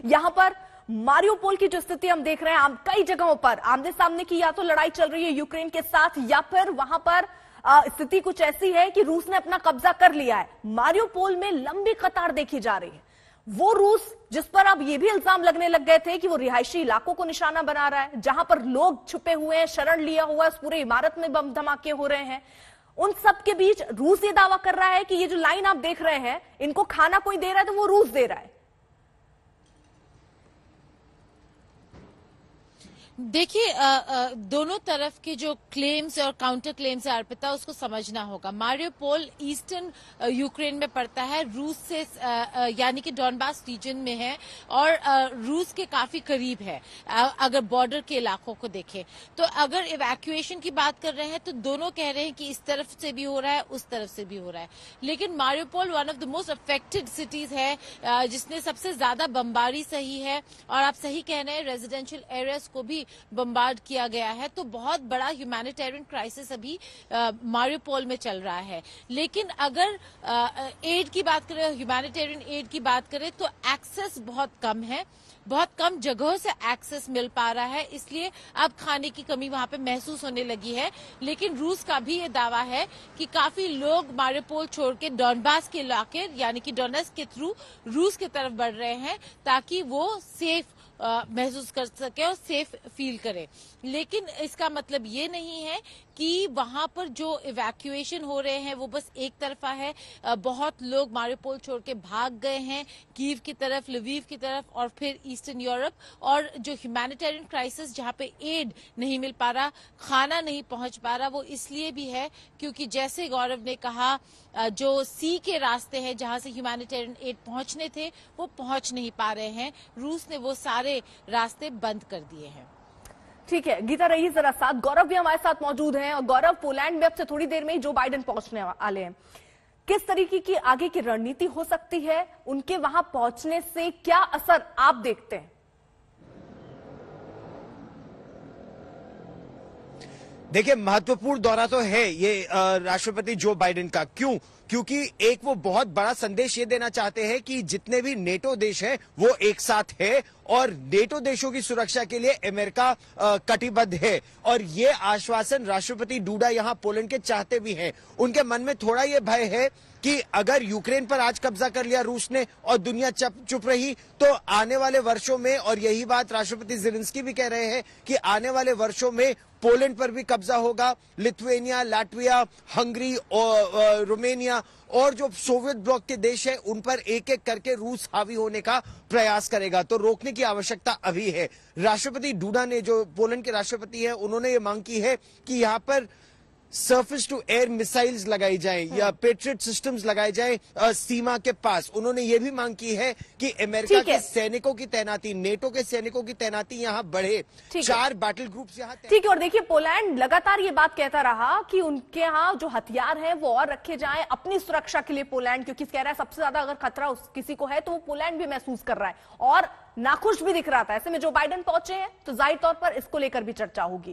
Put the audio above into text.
यहां पर मारियोपोल की जो स्थिति हम देख रहे हैं, कई जगहों पर आमने सामने की या तो लड़ाई चल रही है यूक्रेन के साथ, या फिर वहां पर स्थिति कुछ ऐसी है कि रूस ने अपना कब्जा कर लिया है। मारियोपोल में लंबी कतार देखी जा रही है। वो रूस जिस पर अब ये भी इल्जाम लगने लग गए थे कि वो रिहायशी इलाकों को निशाना बना रहा है, जहां पर लोग छुपे हुए हैं, शरण लिया हुआ है, उस पूरे इमारत में बम धमाके हो रहे हैं, उन सब के बीच रूस ये दावा कर रहा है कि ये जो लाइन आप देख रहे हैं, इनको खाना कोई दे रहा है तो वो रूस दे रहा है। देखिए, दोनों तरफ के जो क्लेम्स और काउंटर क्लेम्स है अर्पिता, उसको समझना होगा। मारियोपोल ईस्टर्न यूक्रेन में पड़ता है, रूस से यानी कि डॉनबास रीजन में है और रूस के काफी करीब है। अगर बॉर्डर के इलाकों को देखें तो अगर इवैक्यूएशन की बात कर रहे हैं तो दोनों कह रहे हैं कि इस तरफ से भी हो रहा है, उस तरफ से भी हो रहा है। लेकिन Mariupol one of the most affected cities है, जिसने सबसे ज्यादा बमबारी सही है। और आप सही कह रहे हैं, रेजिडेंशियल एरियाज को भी बम्बार्ड किया गया है। तो बहुत बड़ा ह्यूमैनिटेरियन क्राइसिस अभी मारियोपोल में चल रहा है। लेकिन अगर एड की बात करें, ह्यूमैनिटेरियन एड की बात करें, तो एक्सेस बहुत कम है, बहुत कम जगहों से एक्सेस मिल पा रहा है, इसलिए अब खाने की कमी वहां पे महसूस होने लगी है। लेकिन रूस का भी ये दावा है कि काफी लोग मारियोपोल छोड़ के डॉनबास के इलाके यानी कि डोनेट्स्क के थ्रू रूस की तरफ बढ़ रहे हैं, ताकि वो सेफ महसूस कर सके और सेफ फील करे। लेकिन इसका मतलब ये नहीं है कि वहां पर जो इवैक्यूएशन हो रहे हैं वो बस एक तरफा है। बहुत लोग मारियोपोल छोड़ के भाग गए हैं कीव की तरफ, लवीव की तरफ और फिर ईस्टर्न यूरोप। और जो ह्यूमैनिटेरियन क्राइसिस जहां पे एड नहीं मिल पा रहा, खाना नहीं पहुंच पा रहा, वो इसलिए भी है क्योंकि जैसे गौरव ने कहा, जो सी के रास्ते हैं जहां से ह्यूमैनिटेरियन एड पहुंचने थे वो पहुंच नहीं पा रहे हैं। रूस ने वो सारे रास्ते बंद कर दिए हैं। ठीक है गीता, रही जरा साथ। गौरव भी हमारे साथ मौजूद हैं। और गौरव, पोलैंड में अब से थोड़ी देर में ही जो बाइडेन पहुंचने वाले हैं, किस तरीके की आगे की रणनीति हो सकती है? उनके वहां पहुंचने से क्या असर आप देखते हैं? देखिए, महत्वपूर्ण दौरा तो है ये राष्ट्रपति जो बाइडेन का। क्योंकि एक वो बहुत बड़ा संदेश ये देना चाहते हैं कि जितने भी नेटो देश हैं वो एक साथ है और नेटो देशों की सुरक्षा के लिए अमेरिका कटिबद्ध है। और ये आश्वासन राष्ट्रपति डूडा यहां पोलैंड के चाहते भी हैं। उनके मन में थोड़ा ये भय है कि अगर यूक्रेन पर आज कब्जा कर लिया रूस ने और दुनिया चुप रही, तो आने वाले वर्षों में, और यही बात राष्ट्रपति ज़ेलेंस्की भी कह रहे हैं कि आने वाले वर्षों में पोलैंड पर भी कब्जा होगा। लिथुआनिया, लाटविया, हंगरी और रोमानिया और जो सोवियत ब्लॉक के देश हैं उन पर एक एक करके रूस हावी होने का प्रयास करेगा। तो रोकने की आवश्यकता अभी है। राष्ट्रपति डूडा ने, जो पोलैंड के राष्ट्रपति हैं, उन्होंने ये मांग की है कि यहाँ पर सर्फेस टू एयर मिसाइल्स लगाई जाएं या पेट्रियट सिस्टम्स लगाए जाएं सीमा के पास। उन्होंने ये भी मांग की है कि अमेरिका के सैनिकों की तैनाती, नेटो के सैनिकों की तैनाती यहाँ बढ़े। 4 बैटल ग्रुप्स यहाँ। ठीक है। और देखिए, पोलैंड लगातार ये बात कहता रहा कि उनके यहाँ जो हथियार हैं वो और रखे जाएं अपनी सुरक्षा के लिए। पोलैंड, क्योंकि कह रहा है सबसे ज्यादा अगर खतरा किसी को है तो वो पोलैंड भी महसूस कर रहा है और नाखुश भी दिख रहा था। ऐसे में जो बाइडेन पहुंचे हैं तो जाहिर तौर पर इसको लेकर भी चर्चा होगी।